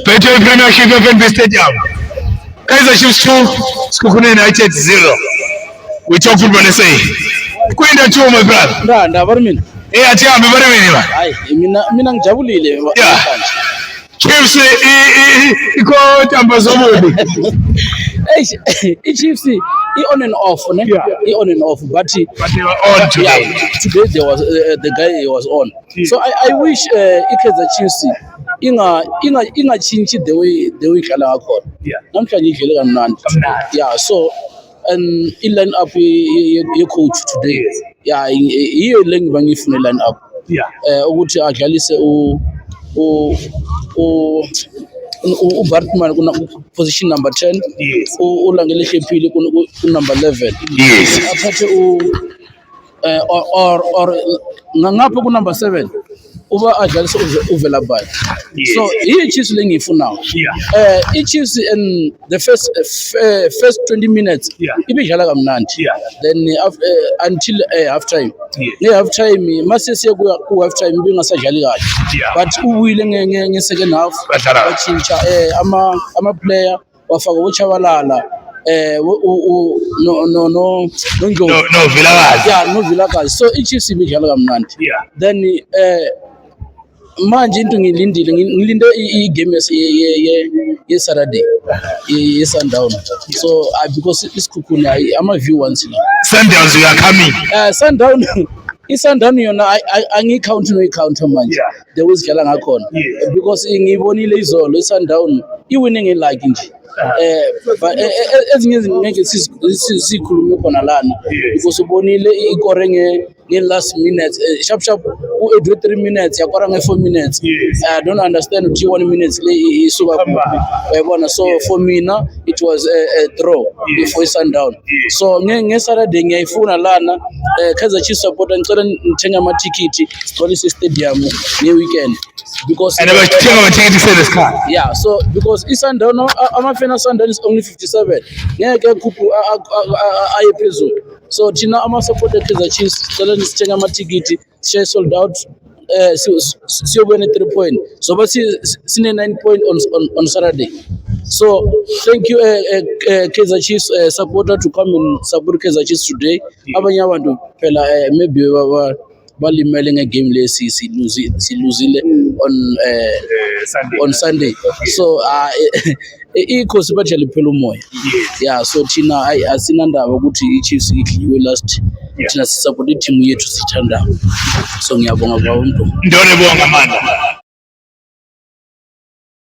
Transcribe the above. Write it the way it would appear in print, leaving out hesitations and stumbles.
Betway Premiership FNB Stadium. Kaizer Chiefs 2, Sekhukhune United 0. We talk football say. Kwenda 2 my brother. Ndaba mina. Athihambe bari mina. Hayi mina ngijabulile. Chiefs ikho zomubi. Chiefs on and off, ne? Yeah. On and off, but they were on today. Yeah, today there was the guy was on. Yeah. So I wish Kaizer Chiefs inga change the way kala akho. Yeah. Namhlanje idlele kamnandi. Yeah, so and line up ye coach today. Yeah, iyo lengi bangifuna line up. Yeah. Ukuthi adlalise Bartman position number 10, yes. Ulangele Shephili number 11. Yes. Athathe or ngapha ku number 7 uba adlalise uVelabai. So he Chiefs lengifuna. Yeah. Chiefs in the first 20 minutes ibidlala kamnandi. Yeah. Then until half time. Yeah. Half time masese ku half time bingasadlali kahle. But uwile nge second half bachinja ama player wafaka uChabalala no Vilakazi. Yeah, no Vilakazi. So Chiefs ibidlala kamnandi. Yeah. Then manje into ngilinde igame ye Saturday ye Sundown. So because Sekhukhune ama viewers la Sundowns we are coming. Sundown Sundown yona angicount no counter manje the way sidlala ngakhona because ngibonile izolo Sundown iwinning like nje but ezinye ngeke sikhulume khona lana because ubonile ikore nge last minute sharp u 3 minutes yakora nge 4 minutes. I don't understand 1 minutes le isuka yabona. So for mina it was a draw before Sundown. So nge Saturday ngiyayifuna lana Kaizer Chiefs supporter ngicela ngithenga ama ticket Police Stadium ne weekend because and about ticket sales card. Yeah, so because Sundown ama Sundown is only 57 ngeke khuphu ayephezulu. So thina ama supporter Kaizer Chiefs cela nisithenga ama ticket share sold out siyobona 3 point so but sine 9 point on Saturday. So thank you Kaizer Chiefs supporter to come and support Kaizer Chiefs today. Abanye abantu phela maybe balimele ngegame lesi siluzile on Sunday. So ikhosi bajele phela umoya. Yeah, so thina asina ndaba ukuthi iChiefs idliwe last. Thina support team yethu sithanda. So ngiyabonga kwa umuntu. Ndone bonga manda.